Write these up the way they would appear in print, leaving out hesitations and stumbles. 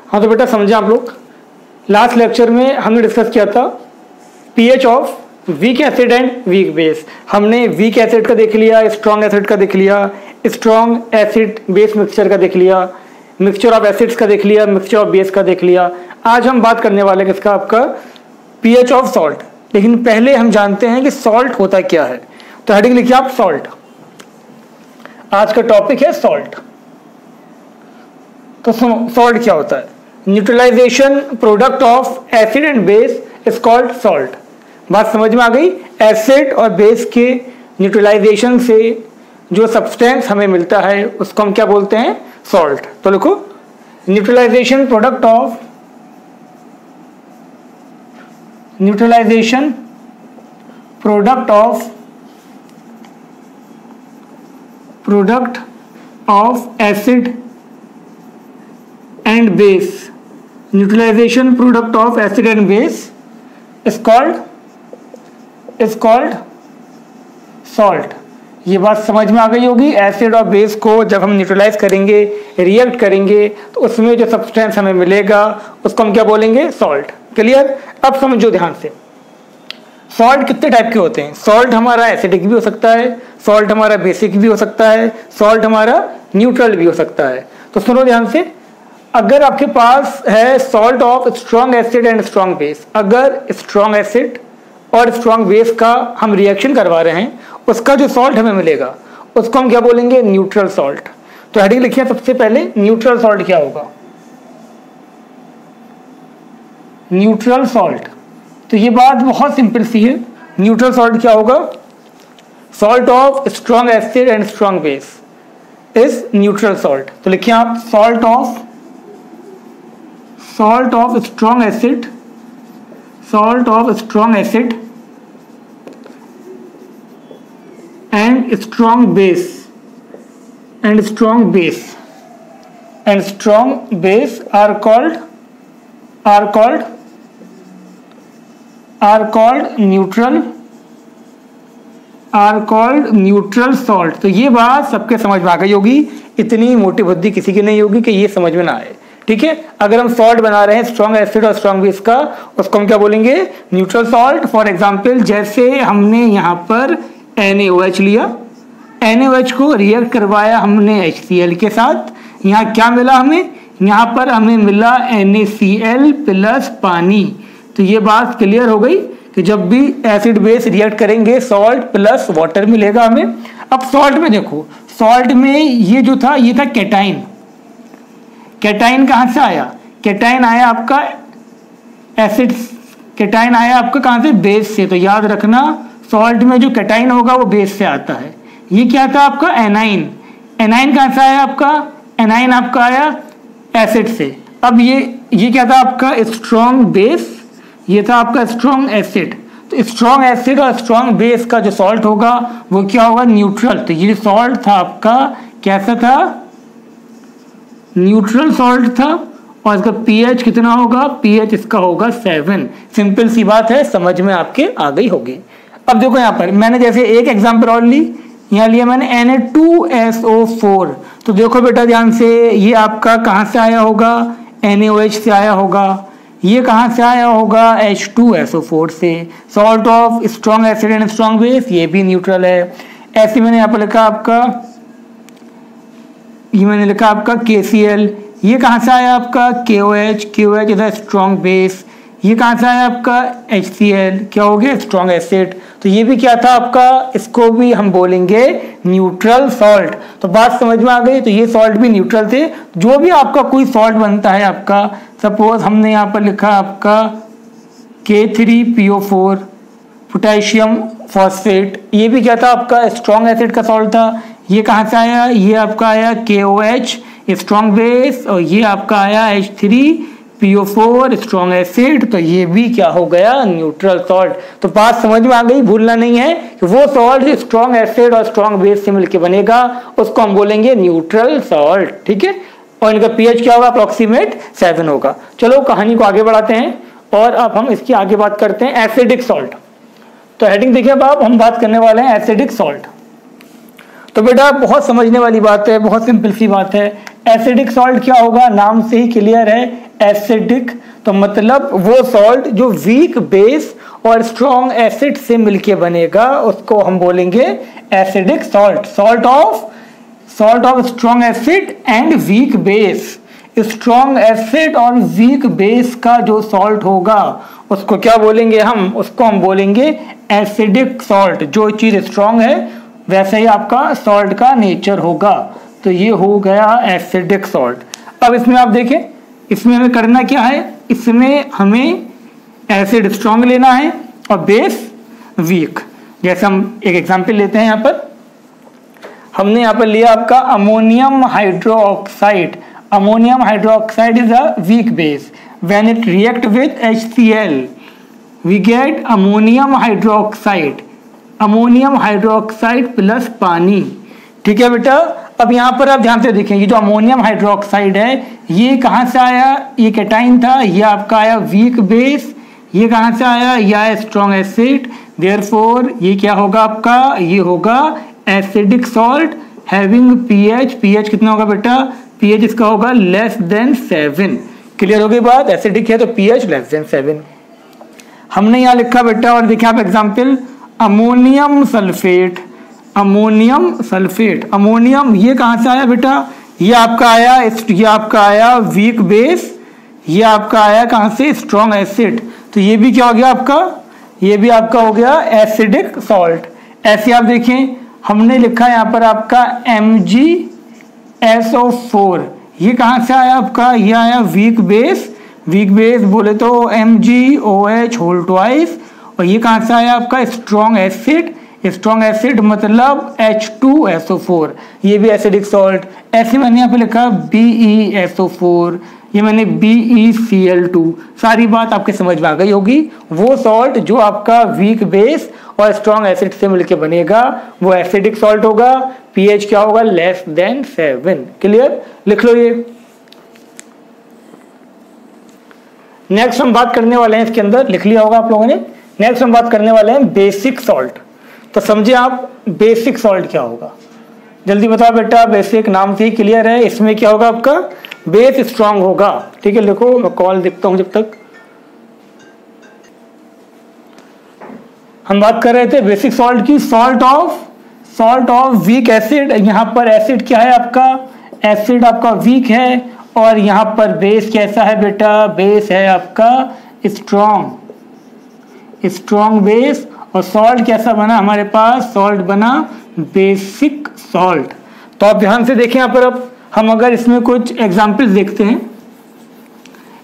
हाँ तो बेटा समझे आप लोग, लास्ट लेक्चर में हमने डिस्कस किया था pH of weak acid and weak base. हमने वीक एसिड का देख लिया, स्ट्रॉन्ग एसिड का देख लिया, स्ट्रॉन्ग एसिड बेस मिक्सचर का देख लिया, मिक्सचर ऑफ एसिड्स का देख लिया, मिक्सचर ऑफ बेस का देख लिया। आज हम बात करने वाले हैं किसका, आपका पीएच ऑफ सॉल्ट। लेकिन पहले हम जानते हैं कि सॉल्ट होता क्या है। तो हेडिंग लिखिए आप सॉल्ट। आज का टॉपिक है सॉल्ट। तो सुनो सॉल्ट क्या होता है। Neutralisation product of acid and base is called salt. बात समझ में आ गई। एसिड और बेस के न्यूट्रलाइजेशन से जो सब्सटेंस हमें मिलता है उसको हम क्या बोलते हैं, सॉल्ट। तो लिखो neutralisation product of acid and base, neutralisation product of acid and base is called salt. ये बात समझ में आ गई होगी। एसिड और बेस को जब हम न्यूट्रलाइज करेंगे, रिएक्ट करेंगे, तो उसमें जो सब्सटेंस हमें मिलेगा उसको हम क्या बोलेंगे, सॉल्ट। क्लियर। अब समझो ध्यान से, सॉल्ट कितने टाइप के होते हैं। सॉल्ट हमारा एसिडिक भी हो सकता है, सॉल्ट हमारा बेसिक भी हो सकता है, सॉल्ट हमारा न्यूट्रल भी हो सकता है। तो सुनो ध्यान से, अगर आपके पास है salt of strong acid and strong base, अगर स्ट्रॉन्ग एसिड और स्ट्रॉन्ग बेस का हम रिएक्शन करवा रहे हैं, उसका जो सॉल्ट हमें मिलेगा उसको हम क्या बोलेंगे, न्यूट्रल सॉल्ट। तो हेडिंग लिखिए सबसे पहले, न्यूट्रल सॉल्ट क्या होगा। न्यूट्रल सॉल्ट, तो ये बात बहुत सिंपल सी है। न्यूट्रल सॉल्ट क्या होगा, salt of strong acid and strong base is neutral salt. तो लिखिए आप salt of strong acid, salt of strong acid and strong base are called neutral salt। तो ये बात सबके समझ में आ गई होगी, इतनी मोटी बुद्धि किसी की नहीं होगी कि ये समझ में ना आए। ठीक है। अगर हम सॉल्ट बना रहे हैं स्ट्रॉन्ग एसिड और स्ट्रॉन्ग बेस का, उसको हम क्या बोलेंगे, न्यूट्रल सॉल्ट। फॉर एग्जांपल जैसे हमने यहाँ पर NaOH लिया, NaOH को रिएक्ट करवाया हमने HCl के साथ, यहाँ क्या मिला हमें, यहाँ पर हमें मिला NaCl प्लस पानी। तो ये बात क्लियर हो गई कि जब भी एसिड बेस रिएक्ट करेंगे सॉल्ट प्लस वाटर मिलेगा हमें। अब सॉल्ट में देखो, सॉल्ट में ये जो था ये था कैटाइन। कैटाइन कहाँ से आया, कैटाइन आया आपका एसिड, कैटाइन आया आपका कहाँ से, बेस से। तो याद रखना सॉल्ट में जो कैटाइन होगा वो बेस से आता है। ये क्या था आपका एनाइन, एनाइन कहाँ से आया आपका, एनाइन आपका आया एसिड से। अब ये क्या था आपका स्ट्रॉन्ग बेस, ये था आपका स्ट्रॉन्ग एसिड। तो स्ट्रॉन्ग एसिड और स्ट्रॉन्ग बेस का जो सॉल्ट होगा वो क्या होगा, न्यूट्रल। तो ये सॉल्ट था आपका कैसा था, न्यूट्रल सॉल्ट था। और इसका पीएच कितना होगा, पीएच इसका होगा 7। सिंपल सी बात है, समझ में आपके आ गई होगी। अब देखो यहाँ पर मैंने जैसे एक एग्जांपल और ली, यहाँ लिया मैंने Na2SO4। तो देखो बेटा ध्यान से, ये आपका कहाँ से आया होगा, NaOH से आया होगा। ये कहाँ से आया होगा, H2SO4 से। Salt of strong acid and strong base, ये भी न्यूट्रल है। ऐसे मैंने यहाँ पर लिखा आपका, ये मैंने लिखा आपका KCl, ये कहाँ से आया आपका KOH is a strong base. ये कहाँ से आया आपका HCl, क्या हो गया, स्ट्रॉन्ग एसिड। तो ये भी क्या था आपका, इसको भी हम बोलेंगे न्यूट्रल सॉल्ट। तो बात समझ में आ गई। तो ये सॉल्ट भी न्यूट्रल थे। जो भी आपका कोई सॉल्ट बनता है आपका, सपोज हमने यहाँ पर लिखा आपका K3PO4 पोटेशियम फॉस्फेट, ये भी क्या था आपका स्ट्रॉन्ग एसिड का सॉल्ट था। ये कहाँ से आया, ये आपका आया KOH स्ट्रॉन्ग बेस, और ये आपका आया H3PO4 स्ट्रॉन्ग एसिड। तो ये भी क्या हो गया, न्यूट्रल सॉल्ट। तो बात समझ में आ गई, भूलना नहीं है कि वो सॉल्ट जो स्ट्रॉन्ग एसिड और स्ट्रॉन्ग बेस से मिलकर बनेगा उसको हम बोलेंगे न्यूट्रल सॉल्ट। ठीक है। और इनका पीएच क्या होगा, अप्रोक्सीमेट 7 होगा। चलो कहानी को आगे बढ़ाते हैं और अब हम इसकी आगे बात करते हैं एसिडिक सॉल्ट। तो हेडिंग देखिए, अब हम बात करने वाले हैं एसिडिक सॉल्ट। तो बेटा बहुत समझने वाली बात है, बहुत सिंपल सी बात है। एसिडिक सॉल्ट क्या होगा, नाम से ही क्लियर है, एसिडिक, तो मतलब वो सॉल्ट जो वीक बेस और स्ट्रॉन्ग एसिड से मिलके बनेगा उसको हम बोलेंगे acidic salt. Salt of strong acid and weak base, strong acid और वीक बेस का जो सॉल्ट होगा उसको क्या बोलेंगे हम, उसको हम बोलेंगे एसिडिक सॉल्ट। जो चीज स्ट्रॉन्ग है वैसे ही आपका सॉल्ट का नेचर होगा, तो ये हो गया एसिडिक सॉल्ट। अब इसमें आप देखें, इसमें हमें करना क्या है, इसमें हमें एसिड स्ट्रॉन्ग लेना है और बेस वीक। जैसे हम एक एग्जांपल लेते हैं, यहाँ पर हमने यहाँ पर लिया आपका ammonium hydroxide. Ammonium hydroxide is a weak base, when it react with HCl we get ammonium hydroxide, ammonium hydroxide plus पानी। ठीक है बेटा, अब यहाँ पर आप ध्यान से देखें, ये जो अमोनियम हाइड्रोक्साइड है ये कहाँ से आया, ये कैटाइन था, ये आपका आया वीक बेस, ये कहाँ से आया, ये आया स्ट्रॉन्ग एसिड, देयरफॉर ये क्या होगा आपका, ये होगा एसिडिक सॉल्ट हैविंग pH कितना होगा बेटा, pH इसका होगा लेस देन 7। क्लियर हो गई बात, एसिडिक है तो pH लेस देन 7। हमने यहाँ लिखा बेटा, और देखिए आप example, ammonium sulphate, ammonium sulphate, ammonium ये कहाँ से आया बेटा, ये आपका आया वीक बेस, ये आपका आया कहाँ से, स्ट्रॉन्ग एसिड, तो ये भी क्या हो गया आपका, ये भी आपका हो गया एसिडिक सॉल्ट। ऐसे आप देखें, हमने लिखा यहाँ पर आपका MgSO4, ये कहाँ से आया आपका, ये आया वीक बेस, वीक बेस बोले तो MgOH होल ट्वाइस, और ये कहाँ से आया आपका स्ट्रॉन्ग एसिड, स्ट्रॉन्ग एसिड मतलब H2SO4, ये भी एसिडिक सॉल्ट। ऐसे मैंने यहाँ पे लिखा BeSO4, ये मैंने BeCl2। सारी बात आपके समझ में आ गई होगी, वो सॉल्ट जो आपका वीक बेस और स्ट्रॉन्ग एसिड से मिलके बनेगा वो एसिडिक सॉल्ट होगा, pH क्या होगा, लेस देन 7। क्लियर, लिख लो ये। नेक्स्ट हम बात करने वाले हैं, इसके अंदर लिख लिया होगा आप लोगों ने, नेक्स्ट हम बात करने वाले हैं बेसिक सॉल्ट। तो समझे आप बेसिक सॉल्ट क्या होगा, जल्दी बताओ बेटा, बेसिक नाम से ही क्लियर है, इसमें क्या होगा आपका, बेस स्ट्रांग होगा। ठीक है, लिखो, मैं कॉल देखता हूं जब तक। हम बात कर रहे थे बेसिक सॉल्ट की, सॉल्ट ऑफ वीक एसिड। यहाँ पर एसिड क्या है आपका, एसिड आपका वीक है, और यहाँ पर बेस कैसा है बेटा, बेस है आपका स्ट्रॉन्ग बेस, और सॉल्ट कैसा बना हमारे पास, सॉल्ट बना बेसिक सॉल्ट। तो आप ध्यान से देखें यहाँ पर, अब हम अगर इसमें कुछ एग्जाम्पल्स देखते हैं,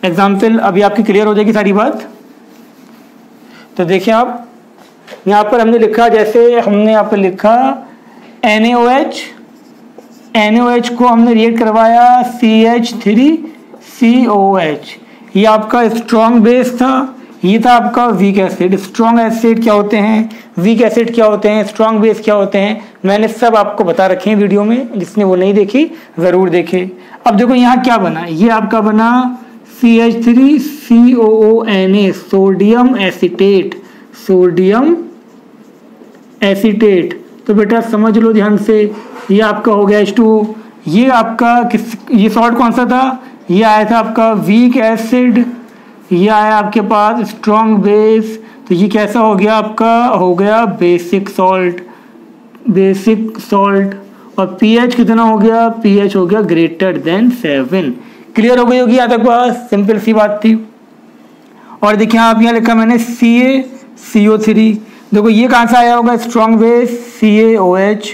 एग्जाम्पल अभी आपकी क्लियर हो जाएगी सारी बात। तो देखिए आप, यहाँ पर हमने लिखा, जैसे हमने यहाँ पर लिखा NaOH को हमने रिएक्ट करवाया CH3COH, ये आपका स्ट्रॉन्ग बेस था, ये था आपका वीक एसिड। स्ट्रॉन्ग एसिड क्या होते हैं, वीक एसिड क्या होते हैं, स्ट्रॉन्ग बेस क्या होते हैं, मैंने सब आपको बता रखे हैं वीडियो में, जिसने वो नहीं देखी ज़रूर देखे। अब देखो यहाँ क्या बना, ये आपका बना CH3COONA, सोडियम एसीटेट। तो बेटा समझ लो ध्यान से, ये आपका हो गया H2, ये आपका ये सॉल्ट कौन सा था, ये आया था आपका वीक एसिड, ये आया आपके पास स्ट्रॉन्ग बेस, तो ये कैसा हो गया आपका, हो गया बेसिक सॉल्ट। और pH कितना हो गया, pH हो गया ग्रेटर देन 7। क्लियर हो गई होगी यहाँ तक बात, सिंपल सी बात थी। और देखिए आप यहाँ लिखा मैंने CaCO3, देखो ये कहाँ से आया होगा, strong base CaOH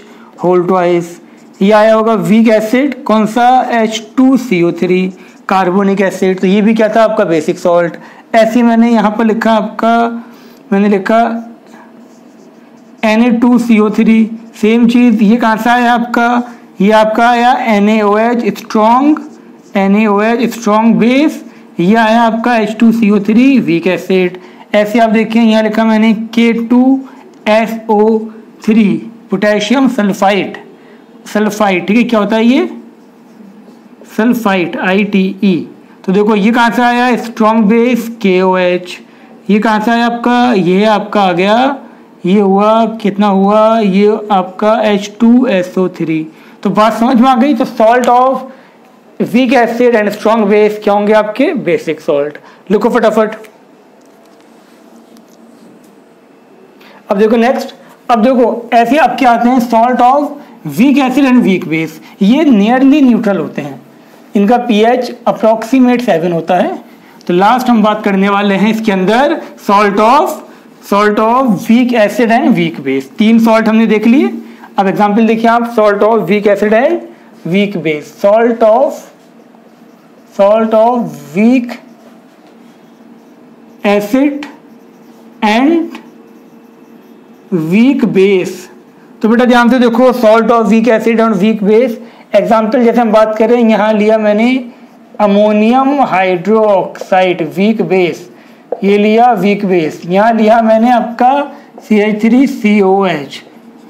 whole twice, ये आया होगा वीक एसिड कौन सा, H2CO3 कार्बोनिक एसिड, तो ये भी क्या था आपका बेसिक सॉल्ट। ऐसे मैंने यहाँ पर लिखा आपका, मैंने लिखा Na2CO3, सेम चीज़, ये कहाँ से आया आपका, ये आपका आया NaOH स्ट्रॉन्ग बेस, ये आया आपका H2CO3 वीक एसिड। ऐसे आप देखें यहाँ लिखा मैंने K2SO3 पोटेशियम सल्फाइड, ठीक है, क्या होता है ये, सल्फाइड ITE। तो देखो ये कहाँ से आया, स्ट्रॉन्ग बेस KOH, ये कहाँ से आया आपका, ये आपका आ गया, ये हुआ कितना हुआ, ये आपका H2SO3। तो बात समझ में आ गई। तो salt of weak acid and strong base क्या होंगे आपके? Basic salt. लिखो फटाफट। अब देखो नेक्स्ट, अब देखो ऐसे अब क्या आते हैं, salt of weak acid and weak base, ये नियरली न्यूट्रल होते हैं, इनका पीएच अप्रोक्सीमेट 7 होता है। तो लास्ट हम बात करने वाले हैं इसके अंदर salt of weak acid and weak base. 3 salt हमने देख लिए। अब एग्जांपल देखिए आप, salt of weak acid and weak base. Salt of weak acid and weak base. तो बेटा ध्यान से देखो, सॉल्ट ऑफ वीक एसिड और वीक बेस, एग्जांपल जैसे हम बात करें, यहाँ लिया मैंने अमोनियम हाइड्रोक्साइड वीक बेस, ये लिया वीक बेस। यहाँ लिया मैंने आपका CH3COH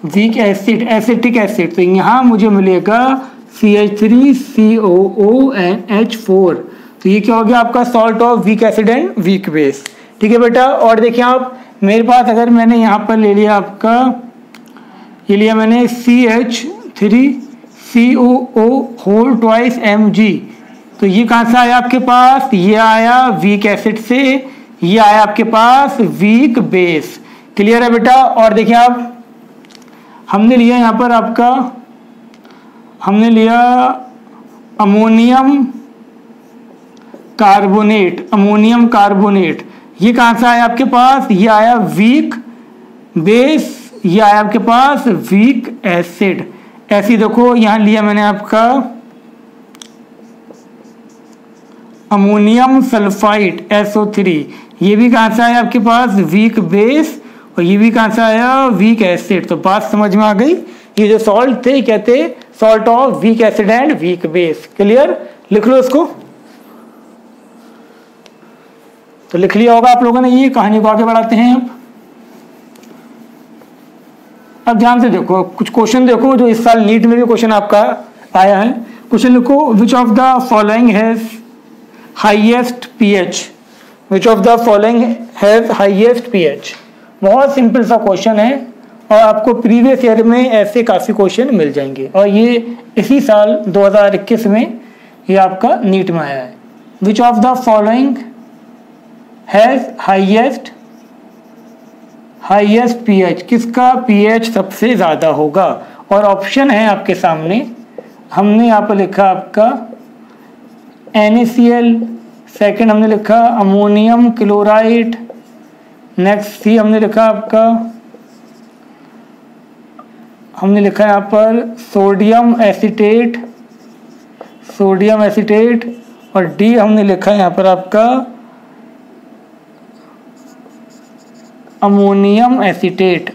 weak acid, acetic acid, तो यहाँ मुझे मिलेगा CH3COOH4। तो ये क्या हो गया आपका salt of weak acid and weak base. ठीक है बेटा। और देखिए आप, मेरे पास अगर मैंने यहाँ पर ले लिया आपका, ये लिया मैंने CH3COO होल ट्वाइस Mg, तो ये कहाँ से आया आपके पास? ये आया वीक एसिड से, ये आया आपके पास वीक बेस। क्लियर है बेटा। और देखिए आप, हमने लिया यहाँ पर आपका, हमने लिया अमोनियम कार्बोनेट, ये कहाँ से आया आपके पास? ये आया वीक बेस, ये आया आपके पास वीक एसिड। ऐसी देखो, यहाँ लिया मैंने आपका अमोनियम सल्फाइड SO3, ये भी कहाँ से आया आपके पास? वीक बेस, और ये भी कहाँ से आया? Weak acid. तो बात समझ में आ गई। ये जो सॉल्ट थे कहते salt of weak acid and weak base. Clear? लिख लो इसको। तो लिख लिया होगा आप लोगों ने। ये कहानी को आगे बढ़ाते हैं अब ध्यान से देखो, कुछ क्वेश्चन देखो जो इस साल नीट में भी क्वेश्चन आपका आया है। क्वेश्चन लिखो, which of the following has highest pH? Which of the following has highest pH? बहुत सिंपल सा क्वेश्चन है, और आपको प्रीवियस ईयर में ऐसे काफ़ी क्वेश्चन मिल जाएंगे, और ये इसी साल 2021 में ये आपका नीट में आया है। Which of the following has highest pH? किसका पीएच सबसे ज़्यादा होगा? और ऑप्शन है आपके सामने, हमने यहाँ पर लिखा आपका NaCl, सेकेंड हमने लिखा अमोनियम क्लोराइड, नेक्स्ट सी हमने लिखा आपका, हमने लिखा यहाँ पर सोडियम एसीटेट, और डी हमने लिखा यहाँ पर आपका अमोनियम एसीटेट।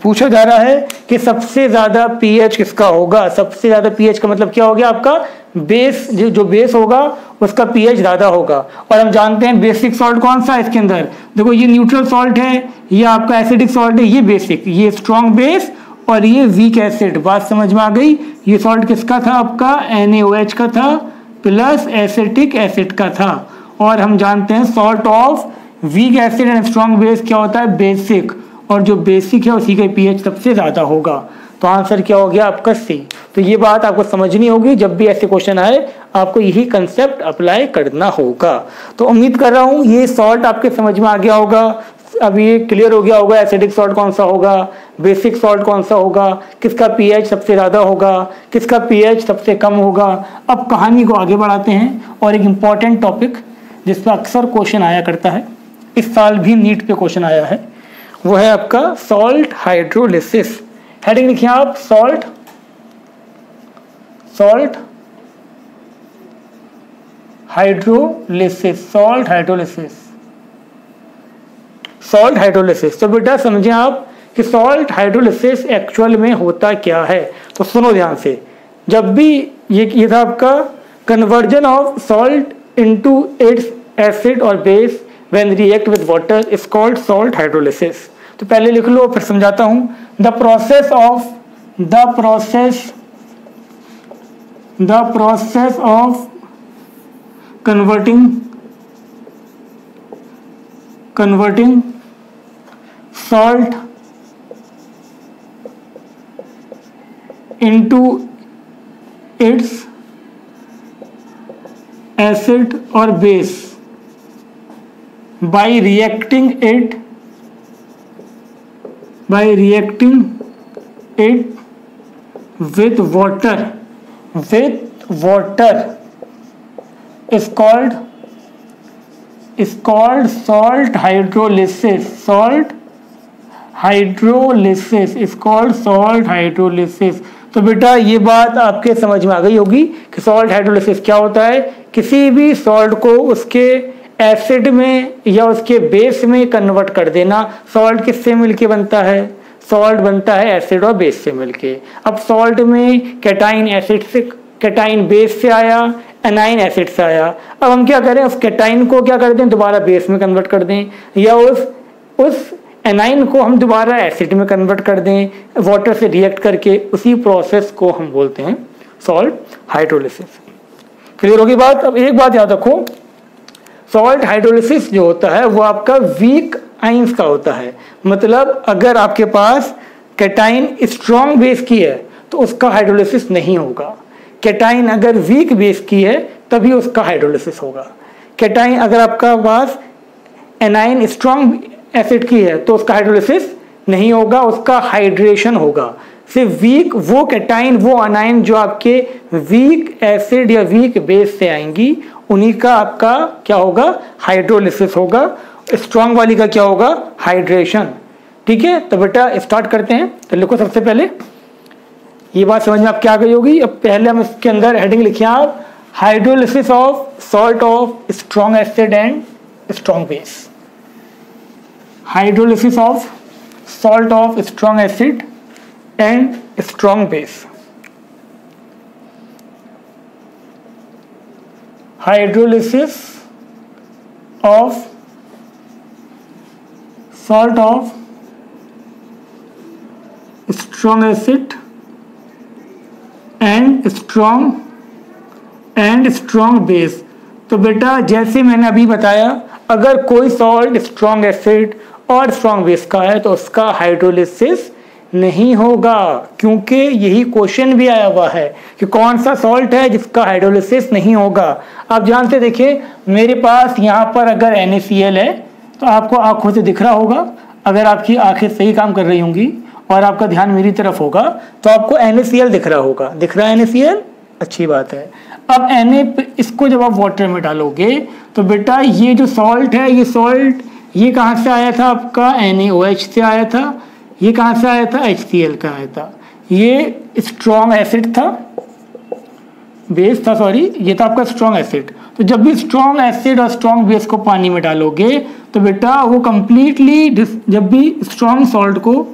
पूछा जा रहा है कि सबसे ज्यादा पीएच किसका होगा? सबसे ज्यादा पीएच का मतलब क्या हो गया आपका? बेस, जो बेस होगा उसका पीएच ज्यादा होगा। और हम जानते हैं बेसिक सॉल्ट कौन सा है इसके अंदर। देखो ये न्यूट्रल सॉल्ट है, ये आपका एसिडिक सॉल्ट है, ये बेसिक, ये स्ट्रॉन्ग बेस, और ये वीक एसिड। बात समझ में आ गई। ये सॉल्ट किसका था आपका? NaOH का था, प्लस एसिटिक एसिड का था। और हम जानते हैं salt of weak acid and strong base क्या होता है? बेसिक, और जो बेसिक है उसी का पीएच सबसे ज्यादा होगा। तो आंसर क्या हो गया आपका? सी। तो ये बात आपको समझनी होगी, जब भी ऐसे क्वेश्चन आए आपको यही कंसेप्ट अप्लाई करना होगा। तो उम्मीद कर रहा हूँ ये सॉल्ट आपके समझ में आ गया होगा। अब ये क्लियर हो गया होगा एसिडिक सॉल्ट कौन सा होगा, बेसिक सॉल्ट कौन सा होगा, किसका पीएच सबसे ज़्यादा होगा, किसका पीएच सबसे कम होगा। अब कहानी को आगे बढ़ाते हैं, और एक इम्पॉर्टेंट टॉपिक जिस पर अक्सर क्वेश्चन आया करता है, इस साल भी नीट पे क्वेश्चन आया है, वो है आपका सॉल्ट हाइड्रोलिसिस। हेडिंग लिखिए आप, सॉल्ट हाइड्रोलिसिस। तो बेटा समझे आप कि सॉल्ट हाइड्रोलिसिस एक्चुअल में होता क्या है। तो सुनो ध्यान से, जब भी ये था आपका conversion of salt into its acid और base when react with water is called salt hydrolysis. तो पहले लिख लो फिर समझाता हूं। The process of converting salt into its acid और base by reacting it with water is called salt hydrolysis. तो बेटा ये बात आपके समझ में आ गई होगी कि सॉल्ट हाइड्रोलिसिस क्या होता है। किसी भी सॉल्ट को उसके एसिड में या उसके बेस में कन्वर्ट कर देना। सॉल्ट किससे मिलके बनता है? सॉल्ट बनता है एसिड और बेस से मिलके। अब सॉल्ट में कैटाइन एसिड से, कैटाइन बेस से आया, एनाइन एसिड से आया। अब हम क्या करें, उस कैटाइन को क्या कर दें, दोबारा बेस में कन्वर्ट कर दें, या उस एनाइन को हम दोबारा एसिड में कन्वर्ट कर दें वाटर से रिएक्ट करके। उसी प्रोसेस को हम बोलते हैं सॉल्ट हाइड्रोलिसिस। क्लियर होगी बात। अब एक बात याद रखो, सॉल्ट हाइड्रोलिसिस जो होता है वो आपका वीक आइंस का होता है। मतलब अगर आपके पास कैटाइन स्ट्रॉन्ग बेस की है तो उसका हाइड्रोलिसिस नहीं होगा। कैटाइन अगर वीक बेस की है तभी उसका हाइड्रोलिसिस होगा। कैटाइन अगर आपका पास एनाइन स्ट्रॉन्ग एसिड की है तो उसका हाइड्रोलिसिस नहीं होगा, उसका हाइड्रेशन होगा। सिर्फ वीक वो कैटाइन, वो अनाइन जो आपके वीक एसिड या वीक बेस से आएंगी, उन्हीं का आपका क्या होगा, हाइड्रोलिसिस होगा। स्ट्रॉन्ग वाली का क्या होगा, हाइड्रेशन। ठीक है, तो बेटा स्टार्ट करते हैं। तो लिखो सबसे पहले, ये बात समझ में आप क्या गई होगी। अब पहले हम इसके अंदर हेडिंग लिखिए आप, hydrolysis of salt of strong acid and strong base. Hydrolysis of salt of strong acid and strong base. Hydrolysis of salt of strong acid and strong base। तो बेटा जैसे मैंने अभी बताया, अगर कोई सॉल्ट स्ट्रॉन्ग एसिड और स्ट्रॉन्ग बेस का है तो उसका हाइड्रोलिसिस नहीं होगा, क्योंकि यही क्वेश्चन भी आया हुआ है कि कौन सा सॉल्ट है जिसका हाइड्रोलिसिस नहीं होगा। आप जानते देखिए, मेरे पास यहाँ पर अगर NaCl है तो आपको आंखों से दिख रहा होगा। अगर आपकी आंखें सही काम कर रही होंगी और आपका ध्यान मेरी तरफ होगा तो आपको NaCl दिख रहा होगा। दिख रहा है NaCl, अच्छी बात है। अब इसको जब आप वाटर में डालोगे तो बेटा ये जो सॉल्ट है, ये सॉल्ट ये कहाँ से आया था, आपका NaOH से आया था। ये कहाँ से आया था, HCl का आया था। ये स्ट्रॉन्ग एसिड था, बेस था, सॉरी, ये था आपका स्ट्रॉन्ग एसिड। तो जब भी स्ट्रॉन्ग एसिड और स्ट्रॉन्ग बेस को पानी में डालोगे तो बेटा वो कंप्लीटली, जब भी स्ट्रॉन्ग सॉल्ट को,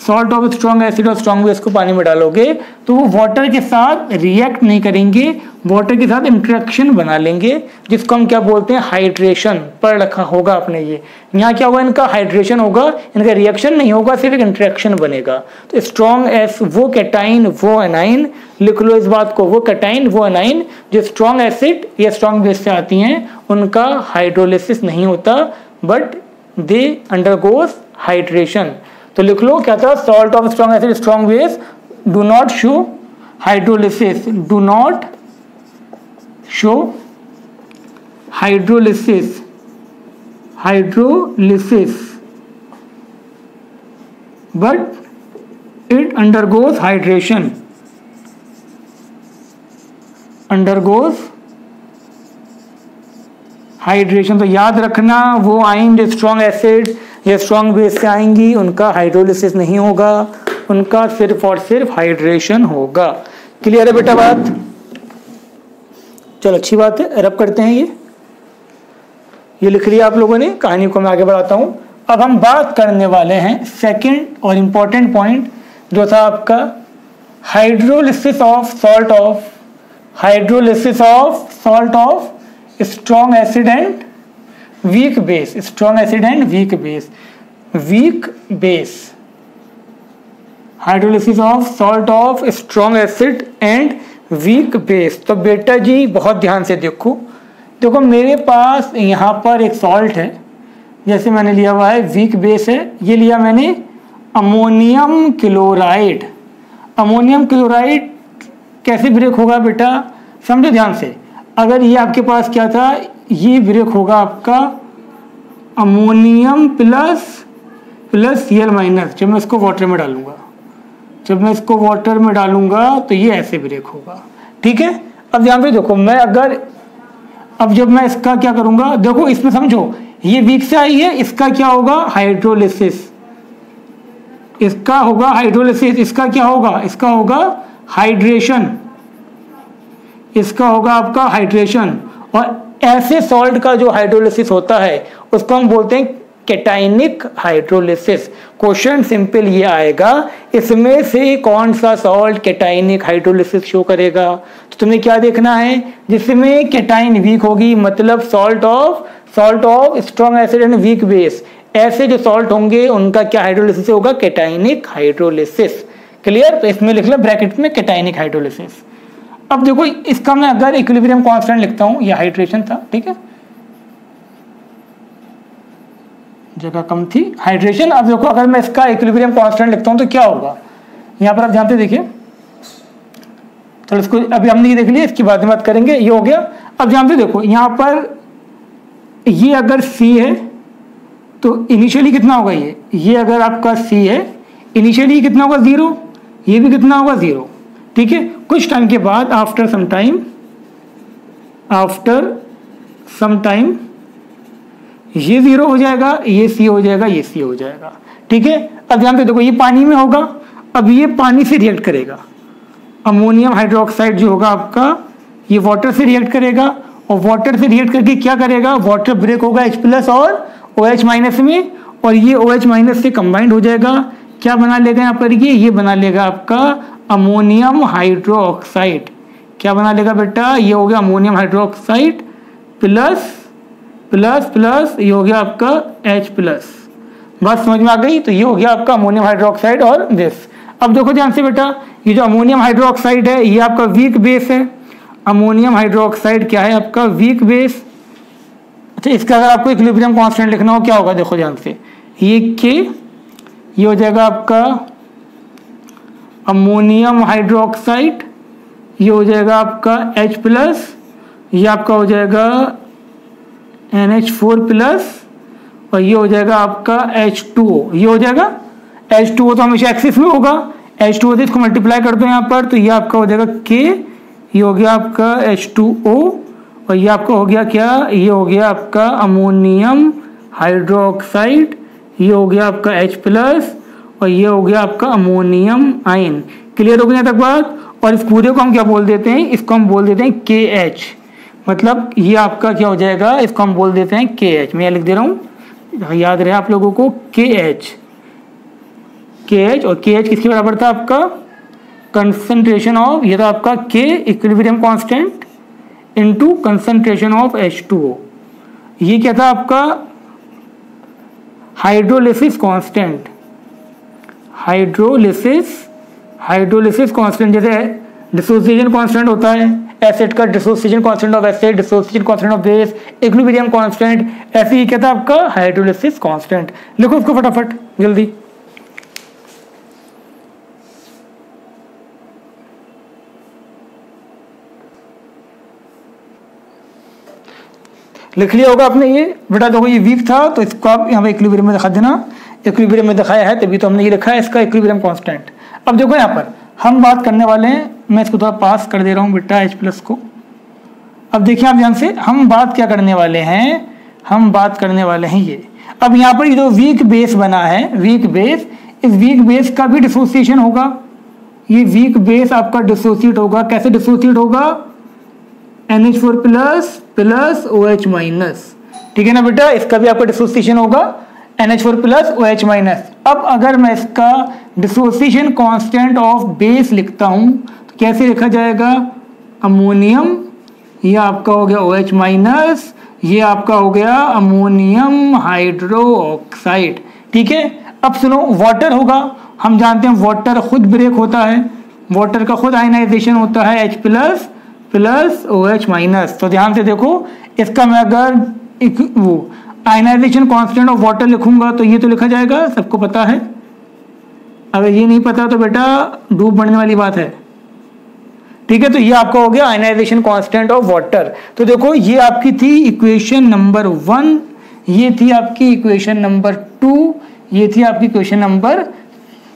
सॉल्ट ऑफ स्ट्रॉन्ग एसिड और स्ट्रॉन्ग बेस को पानी में डालोगे तो वो वाटर के साथ रिएक्ट नहीं करेंगे, वाटर के साथ इंटरेक्शन बना लेंगे, जिसको हम क्या बोलते हैं, हाइड्रेशन। पढ़ रखा होगा आपने ये। यहाँ क्या होगा, इनका हाइड्रेशन होगा, इनका रिएक्शन नहीं होगा, सिर्फ एक इंटरेक्शन बनेगा। तो स्ट्रॉन्ग एस, वो कैटाइन वो एनाइन, लिख लो इस बात को, वो कैटाइन वो एनाइन जो स्ट्रॉन्ग एसिड या स्ट्रॉन्ग बेस से आती हैं, उनका हाइड्रोलिसिस नहीं होता, बट दे अंडरगोज हाइड्रेशन। तो लिख लो क्या था, salt of strong acid strong base do not show hydrolysis, do not show hydrolysis, but it undergoes hydration, undergoes hydration. तो याद रखना, वो आइन जो स्ट्रॉन्ग एसिड या स्ट्रॉन्ग बेस से आएंगी उनका हाइड्रोलिसिस नहीं होगा, उनका सिर्फ और सिर्फ हाइड्रेशन होगा। क्लियर है बेटा बात? चलो अच्छी बात है, रब करते हैं। ये लिख लिया आप लोगों ने, कहानी को मैं आगे बढ़ाता हूं। अब हम बात करने वाले हैं सेकंड और इंपॉर्टेंट पॉइंट, जो था आपका hydrolysis of salt of strong acid and weak base. Strong acid and weak base, hydrolysis of salt of strong acid and weak base. तो बेटा जी बहुत ध्यान से देखो, मेरे पास यहाँ पर एक सॉल्ट है, जैसे मैंने लिया हुआ है, वीक बेस है, ये लिया मैंने अमोनियम क्लोराइड। अमोनियम क्लोराइड कैसे ब्रेक होगा बेटा, समझो ध्यान से। अगर ये आपके पास क्या था, ये ब्रेक होगा आपका अमोनियम प्लस Cl माइनस। जब मैं इसको वाटर में डालूंगा, तो ये ऐसे ब्रेक होगा। ठीक है, अब यहाँ पे देखो मैं अगर, अब जब मैं इसका क्या करूंगा, देखो इसमें समझो ये वीक से आई है, इसका क्या होगा हाइड्रोलिसिस, इसका होगा हाइड्रोलिसिस, इसका क्या होगा, इसका होगा हाइड्रेशन, इसका होगा आपका हाइड्रेशन। और ऐसे सॉल्ट का जो हाइड्रोलिसिस होता है उसको हम बोलते हैं कैटाइनिक हाइड्रोलिसिस। क्वेश्चन सिंपल ये आएगा, इसमें से कौन सा सॉल्ट कैटाइनिक हाइड्रोलिसिस शो करेगा। तो तुम्हें क्या देखना है, जिसमें कैटाइन वीक होगी, मतलब salt of strong acid and weak base, ऐसे जो सॉल्ट होंगे उनका क्या हाइड्रोलिसिस होगा, कैटाइनिक हाइड्रोलिसिस। क्लियर, तो इसमें लिख लो ब्रैकेट में कैटाइनिक हाइड्रोलिसिस। अब देखो इसका मैं अगर इक्विलिब्रियम कांस्टेंट लिखता हूं, यह हाइड्रेशन था, ठीक है, जगह कम थी, हाइड्रेशन। अब देखो अगर मैं इसका इक्विलिब्रियम कांस्टेंट लिखता हूं तो क्या होगा, यहां पर आप जानते देखिए, तो इसको अभी हमने ये देख लिया, इसकी बाद में बात करेंगे, ये हो गया। अब जानते देखो यहां पर ये अगर C है तो इनिशियली कितना होगा, ये अगर आपका C है इनिशियली कितना होगा 0, ये भी कितना होगा 0। ठीक है, कुछ टाइम के बाद आफ्टर सम टाइम ये 0 हो जाएगा, ये C हो जाएगा, ये C हो जाएगा। ठीक है, अब ध्यान से देखो ये पानी में होगा, अब ये पानी से रिएक्ट करेगा, अमोनियम हाइड्रोक्साइड जो होगा आपका ये वाटर से रिएक्ट करेगा, और वाटर से रिएक्ट करके क्या करेगा, वाटर ब्रेक होगा H+ और OH- में, और ये OH- से कंबाइंड हो जाएगा, क्या बना लेगा यहाँ पर, ये बना लेगा आपका अमोनियम हाइड्रोक्साइड। क्या बना लेगा बेटा, ये हो गया अमोनियम हाइड्रोक्साइड प्लस ये हो गया आपका H+। बात समझ में आ गई, तो ये हो गया आपका अमोनियम हाइड्रोक्साइड और दिस। अब देखो ध्यान से बेटा, ये जो अमोनियम हाइड्रोक्साइड है ये आपका वीक बेस है, अमोनियम हाइड्रोक्साइड क्या है आपका वीक बेस। अच्छा, इसका अगर आपको इक्विलिब्रियम कांस्टेंट लिखना हो क्या होगा, देखो ध्यान से, ये ये हो जाएगा आपका अमोनियम हाइड्रोक्साइड, ये हो जाएगा आपका H+, ये आपका हो जाएगा NH4+, और ये हो जाएगा आपका H2O। ये हो जाएगा H2O तो हमेशा एक्सिस में होगा, H2O से इसको मल्टीप्लाई कर दो यहाँ पर, तो ये आपका हो जाएगा K, ये हो गया आपका H2O, और ये आपका हो गया क्या, ये हो गया आपका अमोनियम हाइड्रोक्साइड, ये हो गया आपका H+, और ये हो गया आपका अमोनियम आयन। क्लियर हो गया यहाँ तक बात। और इस पूरे को हम क्या बोल देते हैं, इसको हम बोल देते हैं KH, मतलब ये आपका क्या हो जाएगा, इसको हम बोल देते हैं KH। मैं लिख दे रहा हूँ, याद रहे आप लोगों को, KH। और KH किसके बराबर था आपका, कंसंट्रेशन ऑफ, ये था आपका K equilibrium constant into concentration of H2O। ये क्या था आपका हाइड्रोलिसिस कांस्टेंट, हाइड्रोलिसिस कांस्टेंट। जैसे डिसोसिएशन कांस्टेंट होता है एसिड का, dissociation constant of acid, dissociation constant of base, equilibrium constant, ऐसे ही क्या था आपका हाइड्रोलिसिस कांस्टेंट। लिखो उसको फटाफट जल्दी। लिख लिया होगा आपने ये बेटा। देखो ये वीक था तो इसको आप यहाँ पे इक्विलिब्रियम में दिखा देना, इक्विलिब्रियम में दिखाया है तभी तो हमने ये लिखा है इसका इक्विलिब्रियम कांस्टेंट। अब देखो यहाँ पर हम बात करने वाले हैं, मैं इसको थोड़ा पास कर दे रहा हूँ बेटा H+ को। अब देखिए आप ध्यान से, हम बात क्या करने वाले हैं, हम बात करने वाले हैं ये। अब यहाँ पर ये जो वीक बेस बना है, वीक बेस, इस वीक बेस का भी डिसोसिएशन होगा। ये वीक बेस आपका डिसोसिएट होगा, कैसे डिसोसिएट होगा, NH4+ OH-। ठीक है ना बेटा, इसका भी आपका डिसोसिएशन होगा NH4+ OH-। अब अगर मैं इसका डिसोसिएशन कांस्टेंट ऑफ बेस लिखता हूं तो कैसे लिखा जाएगा, अमोनियम, ये आपका हो गया OH-, ये आपका हो गया अमोनियम हाइड्रोक्साइड। ठीक है, अब सुनो, वाटर होगा, हम जानते हैं वाटर खुद ब्रेक होता है, वाटर का खुद आयनाइजेशन होता है H+ OH-। तो ध्यान से देखो, इसका मैं अगर वो आयनाइजेशन कांस्टेंट ऑफ वाटर लिखूंगा तो ये तो लिखा जाएगा, सबको पता है। अगर ये नहीं पता तो बेटा डूब बढ़ने वाली बात है। ठीक है, तो ये आपका हो गया आयनाइजेशन कांस्टेंट ऑफ वाटर। तो देखो ये आपकी थी इक्वेशन नंबर 1, ये थी आपकी इक्वेशन नंबर 2, ये थी आपकी इक्वेशन नंबर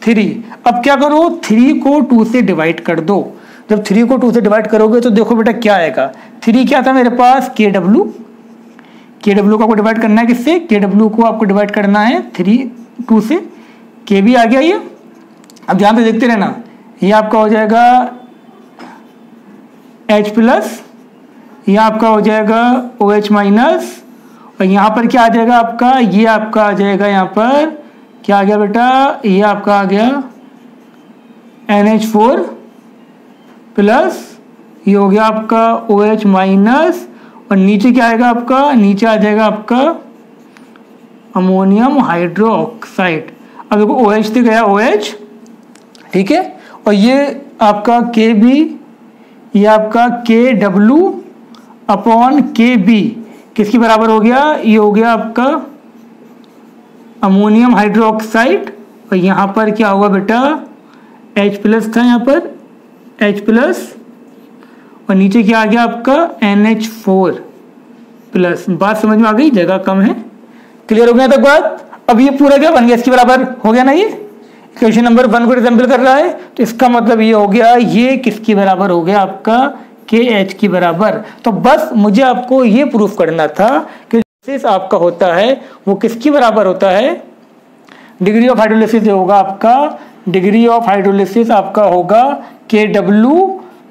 3। अब क्या करो, 3 को 2 से डिवाइड कर दो। जब 3 को 2 से डिवाइड करोगे तो देखो बेटा क्या आएगा, 3 क्या था मेरे पास KW, KW को आपको डिवाइड करना है किससे, KW को आपको डिवाइड करना है 2 से, KB आ गया ये। अब ध्यान से देखते रहना, ये आपका हो जाएगा H प्लस, ये आपका हो जाएगा OH माइनस, और यहाँ पर क्या आ जाएगा आपका, ये आपका आ जाएगा यहाँ पर क्या आ गया बेटा, ये आपका आ गया NH4 प्लस, ये हो गया आपका OH माइनस, और नीचे क्या आएगा आपका, नीचे आ जाएगा आपका अमोनियम हाइड्रोक्साइड। अब देखो OH से गया OH, ठीक है, और ये आपका KB, ये आपका KW अपॉन KB किसके बराबर हो गया, ये हो गया आपका अमोनियम हाइड्रोक्साइड, और यहाँ पर क्या होगा बेटा H प्लस था, यहाँ पर H प्लस, और नीचे क्या आ गया आपका NH4 प्लस। बात समझ में आ गई, जगह कम है, क्लियर हो गया तक बात। अब ये पूरा क्या बन गया, इसके बराबर हो गया ना, ये इक्वेशन नंबर 1 को रिजेंबल कर रहा है, तो इसका मतलब ये हो गया, ये किसके बराबर हो गया आपका KH की बराबर। तो बस मुझे आपको ये प्रूफ करना था कि आपका होता है वो किसकी बराबर होता है, डिग्री ऑफ हाइड्रोलिसिस जो होगा आपका, डिग्री ऑफ हाइड्रोलिसिस आपका होगा KW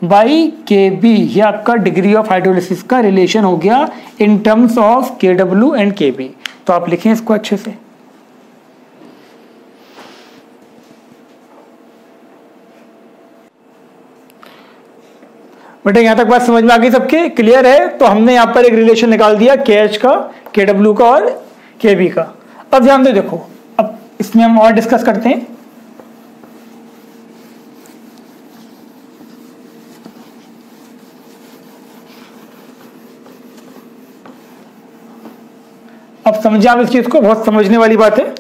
बाई KB। ये आपका डिग्री ऑफ हाइड्रोलिसिस का रिलेशन हो गया in terms of KW and KB। तो आप लिखें इसको अच्छे से। बेटा यहाँ तक बात समझ में आ गई सबके, क्लियर है। तो हमने यहाँ पर एक रिलेशन निकाल दिया KH का, KW का और KB का। अब ध्यान दे देखो, अब इसमें हम और डिस्कस करते हैं। अब समझे आप इस चीज को, बहुत समझने वाली बात है।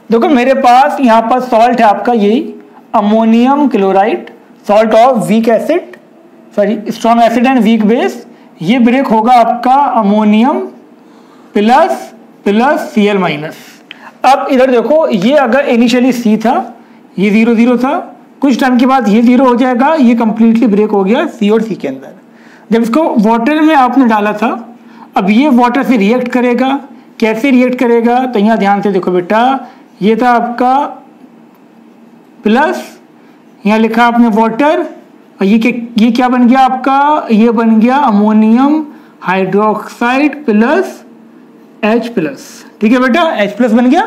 देखो मेरे पास यहाँ पर सॉल्ट है आपका, यही ammonium chloride, salt of weak acid, sorry strong acid and weak base. ये ब्रेक होगा आपका ammonium plus plus Cl minus. अब इधर देखो, ये अगर इनिशियली C था, ये 0 0 था, कुछ टाइम के बाद ये 0 हो जाएगा, ये कंप्लीटली ब्रेक हो गया C और C के अंदर। जब इसको वाटर में आपने डाला था, अब ये वाटर से रिएक्ट करेगा, कैसे रिएक्ट करेगा, तो यहाँ ध्यान से देखो बेटा, ये था आपका प्लस, यहाँ लिखा आपने वाटर, और ये क्या बन गया आपका, ये बन गया ammonium hydroxide plus H plus. ठीक है बेटा, H प्लस बन गया,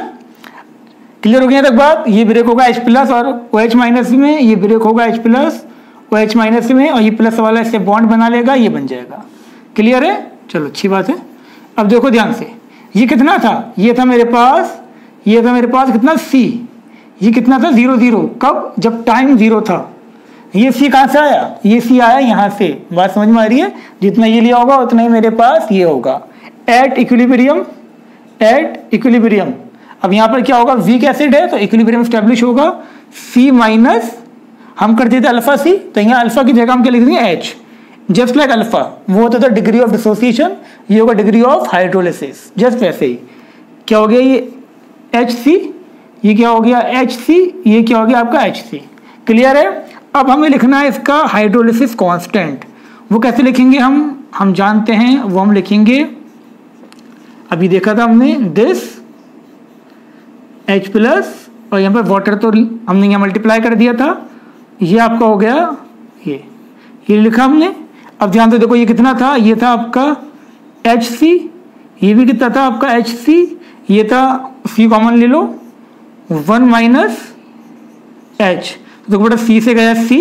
क्लियर हो गया तक बात। ये ब्रेक होगा H प्लस और OH माइनस में, ये ब्रेक होगा H प्लस OH माइनस में, और ये प्लस वाला इससे बॉन्ड बना लेगा, ये बन जाएगा, क्लियर है। चलो अच्छी बात है। अब देखो ध्यान से, ये कितना था, ये था मेरे पास, ये था मेरे पास कितना C, ये कितना था 0 0, कब, जब टाइम 0 था। ये C कहाँ से आया, ये C आया यहाँ से, बात समझ में आ रही है। जितना ये लिया होगा उतना ही मेरे पास ये होगा एट इक्विलिब्रियम, एट इक्विलिब्रियम। अब यहाँ पर क्या होगा, वीक एसिड है तो इक्विलिब्रियम स्टैब्लिश होगा। C माइनस हम कर देते अल्फा C, तो यहाँ अल्फा की जगह हम क्या लिख देंगे H, जस्ट लाइक अल्फा वो होता था डिग्री ऑफ डिसोसिएशन, ये होगा डिग्री ऑफ हाइड्रोलिसिस। जस्ट वैसे ही क्या हो गया, ये HC, ये क्या हो गया HC, ये क्या हो गया आपका HC, क्लियर है। अब हमें लिखना है इसका हाइड्रोलिसिस कांस्टेंट। वो कैसे लिखेंगे हम जानते हैं, वो हम लिखेंगे, अभी देखा था हमने, दिस H प्लस, और यहाँ पर वाटर तो हमने यहाँ मल्टीप्लाई कर दिया था, ये आपका हो गया ये लिखा हमने। अब ध्यान से देखो, ये कितना था, ये था आपका HC, ये भी कितना था आपका HC, ये था C कॉमन ले लो, 1 माइनस H, तो बेटा C से गया C,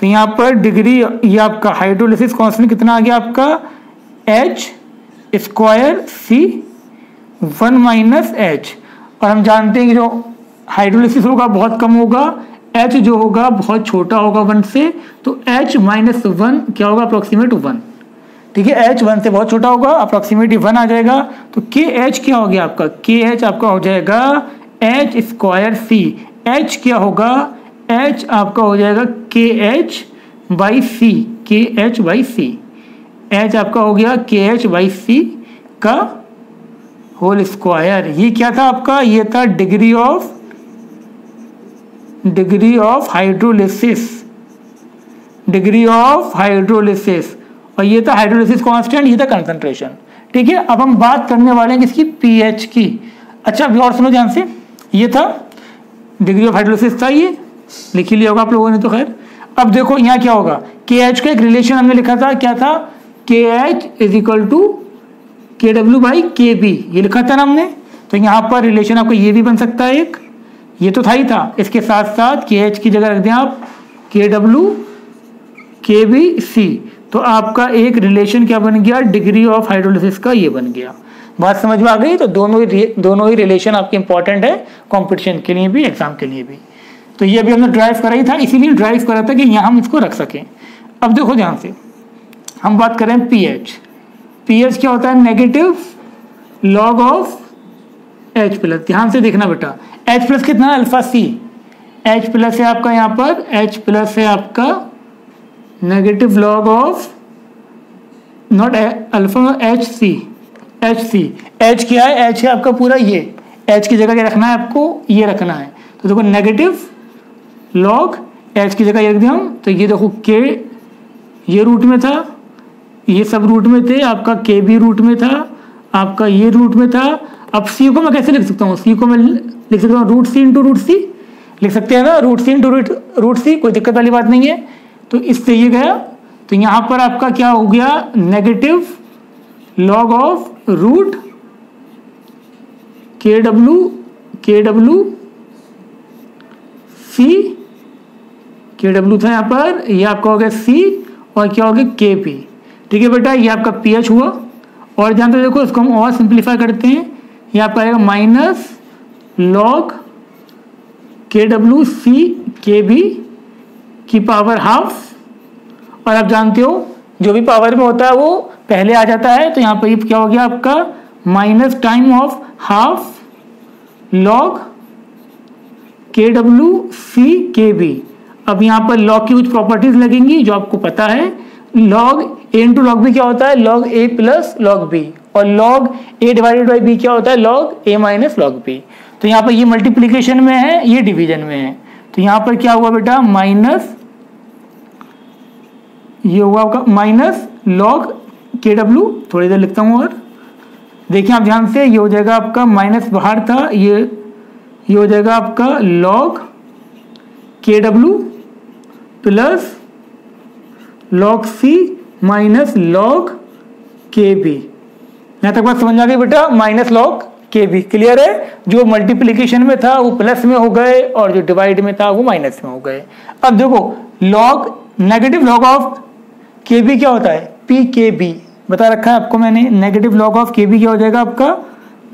तो यहाँ पर डिग्री, ये आपका हाइड्रोलिसिस कांस्टेंट कितना आ गया आपका H square C 1 minus H। और हम जानते हैं कि जो हाइड्रोलिसिस होगा बहुत कम होगा, H जो होगा बहुत छोटा होगा 1 से, तो H माइनस 1 क्या होगा, अप्रोक्सीमेट 1। ठीक है, H 1 से बहुत छोटा होगा, अप्रोक्सीमेटली 1 आ जाएगा, तो KH क्या हो गया आपका, KH आपका हो जाएगा H स्क्वायर C। H क्या होगा, H आपका हो जाएगा KH बाई C, के एच बाई सी, एच आपका हो गया के एच बाई सी का होल स्क्वायर। ये क्या था आपका, ये था degree of hydrolysis, degree of hydrolysis, और ये था हाइड्रोलिसिस कांस्टेंट, ये था कंसंट्रेशन। ठीक है, अब हम बात करने वाले हैं किसकी, पीएच की। अच्छा अभी और सुनो ध्यान से, ये था डिग्री ऑफ हाइड्रोलिसिस था, ये लिख ही लिया होगा आप लोगों ने तो खैर। अब देखो यहाँ क्या होगा, के एच का एक रिलेशन हमने लिखा था, क्या था, के एच इज इक्वल टू के डब्ल्यू बाई के बी, ये लिखा था ना हमने। तो यहाँ पर रिलेशन आपको ये भी बन सकता है एक, ये तो था ही था, इसके साथ साथ के एच की जगह रख दें आप के डब्ल्यू के बी सी, तो आपका एक रिलेशन क्या बन गया, डिग्री ऑफ हाइड्रोलिसिस का ये बन गया। बात समझ में आ गई। तो दोनों ही रिलेशन आपके इंपॉर्टेंट है कंपटीशन के लिए भी, एग्जाम के लिए भी। तो ये अभी हमने ड्राइव करा ही था, इसीलिए ड्राइव करा था कि यहाँ हम इसको रख सकें। अब देखो ध्यान से, हम बात करें पीएच। पीएच क्या होता है, negative log of H plus. ध्यान से देखना बेटा, एच प्लस कितना है, अल्फा सी, एच प्लस है आपका यहाँ पर, एच प्लस है आपका negative log of naught alpha H C, H C, H क्या है, एच है आपका पूरा ये, एच की जगह क्या रखना है आपको, ये रखना है। तो देखो नेगेटिव लॉग एच की जगह ये रख दिया हम, तो ये देखो के ये रूट में था, ये सब रूट में थे, आपका के भी रूट में था, आपका ये रूट में था। अब सी को मैं कैसे लिख सकता हूँ, सी को मैं लिख सकता हूँ रूट सी इंटू रूट सी, लिख सकते हैं ना, रूट सी इंटू रूट सी, कोई दिक्कत वाली बात नहीं है। तो इससे ये गया, तो यहाँ पर आपका क्या हो गया, नेगेटिव लॉग ऑफ रूट के डब्ल्यू सी, के डब्ल्यू था यहाँ पर, ये आपका हो गया सी, और क्या हो गया के पी। ठीक है बेटा, ये आपका पी एच हुआ। और ध्यान से देखो, इसको हम और सिंप्लीफाई करते हैं, ये आपका आएगा minus log K W C के बी की पावर हाफ। और आप जानते हो जो भी पावर में होता है वो पहले आ जाता है, तो यहाँ पर क्या हो गया आपका minus time of half log K W C के बी। अब यहाँ पर लॉग की कुछ प्रॉपर्टीज लगेंगी जो आपको पता है, log A into log B क्या होता है, log A plus log B, और log A divided by B क्या होता है, log A minus log B. तो यहाँ पर ये मल्टीप्लीकेशन में है, ये डिवीजन में है। तो यहाँ पर क्या हुआ बेटा, माइनस, ये हुआ आपका माइनस लॉग के डब्ल्यू, थोड़ी देर लिखता हूँ और देखिए आप ध्यान से, ये हो जाएगा आपका माइनस बाहर था, ये हो जाएगा आपका log K W plus log C minus log के बी। यहाँ तक बात समझ आ गई बेटा, माइनस लॉग के बी, क्लियर है। जो मल्टीप्लीकेशन में था वो प्लस में हो गए, और जो डिवाइड में था वो माइनस में हो गए। अब देखो लॉग, नेगेटिव लॉग ऑफ के बी क्या होता है, पी के बी, बता रखा है आपको मैंने। नेगेटिव लॉग ऑफ के बी क्या हो जाएगा आपका,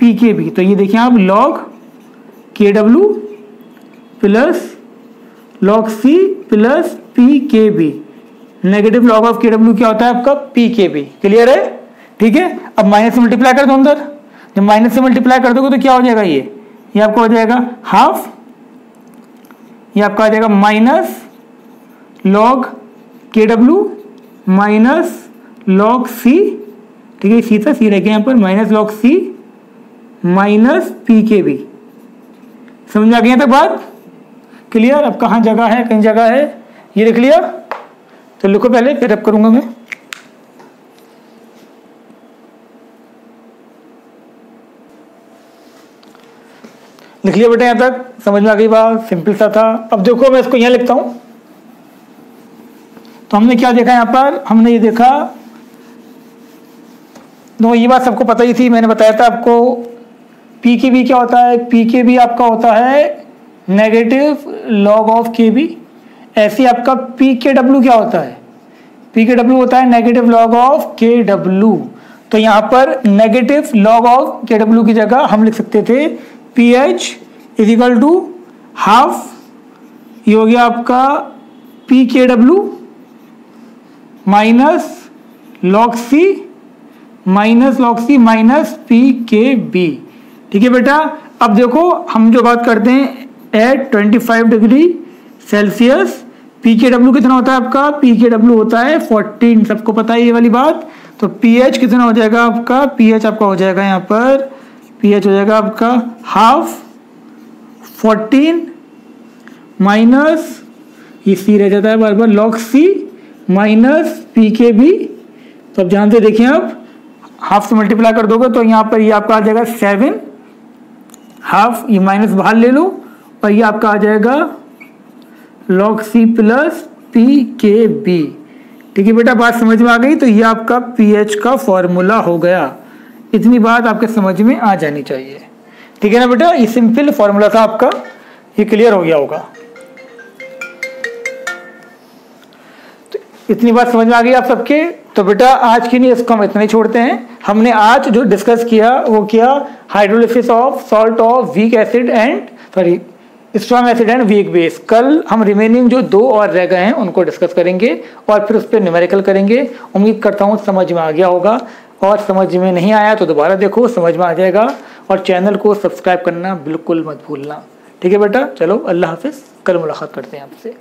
पी के बी। तो ये देखिए आप log K W plus log C plus P K B, negative log of K W क्या होता है आपका, पी के बी, क्लियर है। ठीक है, अब माइनस से मल्टीप्लाई कर दो अंदर, जब माइनस से मल्टीप्लाई कर दोगे तो क्या हो जाएगा, ये आपका हो जाएगा हाफ, ये आपका आ जाएगा minus log K W minus log सी। ठीक है, सी था, सी रह गया यहाँ पर, minus log C minus P K B. समझ आ गया तक बात, क्लियर। अब कहाँ जगह है, कहीं जगह है, ये लिख लिया, तो लिखो पहले, फिर अब करूंगा मैं। लिख लिया बेटा, यहाँ तक समझ में आ गई बात, सिंपल सा था। अब देखो मैं इसको यहाँ लिखता हूं। तो हमने क्या देखा यहाँ पर, हमने ये देखा, तो ये बात सबको पता ही थी, मैंने बताया था आपको। पी के बी क्या होता है, पी के बी आपका होता है नेगेटिव लॉग ऑफ के बी। ऐसे आपका पी के डब्ल्यू क्या होता है, पी के डब्ल्यू होता है negative log of K W. तो यहाँ पर negative log of K W की जगह हम लिख सकते थे P H is equal to half, ये हो गया आपका P K W minus log C minus P K B. ठीक है बेटा। अब देखो हम जो बात करते हैं एट 25 डिग्री सेल्सियस pKw कितना होता है आपका, pKw होता है 14, सबको पता है ये वाली बात। तो pH कितना हो जाएगा आपका, pH आपका हो जाएगा यहाँ पर, pH हो जाएगा आपका हाफ 14 माइनस ये सी रह जाता है बार बार, log C माइनस pKb। तो अब ध्यान से देखिए, आप हाफ से मल्टीप्लाई कर दोगे तो यहाँ पर ये आपका आ जाएगा 7, हाफ ये माइनस बाहर ले लो और ये आपका आ जाएगा log C प्लस pKb। ठीक है बेटा, बात समझ में आ गई। तो ये आपका pH का फॉर्मूला हो गया। इतनी बात आपके समझ में आ जानी चाहिए। ठीक है ना बेटा, ये सिंपल फॉर्मूला था आपका, ये क्लियर हो गया होगा। तो इतनी बात समझ में आ गई आप सबके। तो बेटा आज की नहीं, इसको हम इतना ही छोड़ते हैं। हमने आज जो डिस्कस किया वो किया hydrolysis of salt of weak acid and strong acid and weak base. कल हम रिमेनिंग जो 2 और रह गए हैं उनको डिस्कस करेंगे और फिर उस पर न्यूमेरिकल करेंगे। उम्मीद करता हूँ समझ में आ गया होगा, और समझ में नहीं आया तो दोबारा देखो, समझ में आ जाएगा। और चैनल को सब्सक्राइब करना बिल्कुल मत भूलना। ठीक है बेटा, चलो अल्लाह हाफिज़, कल मुलाकात करते हैं आपसे।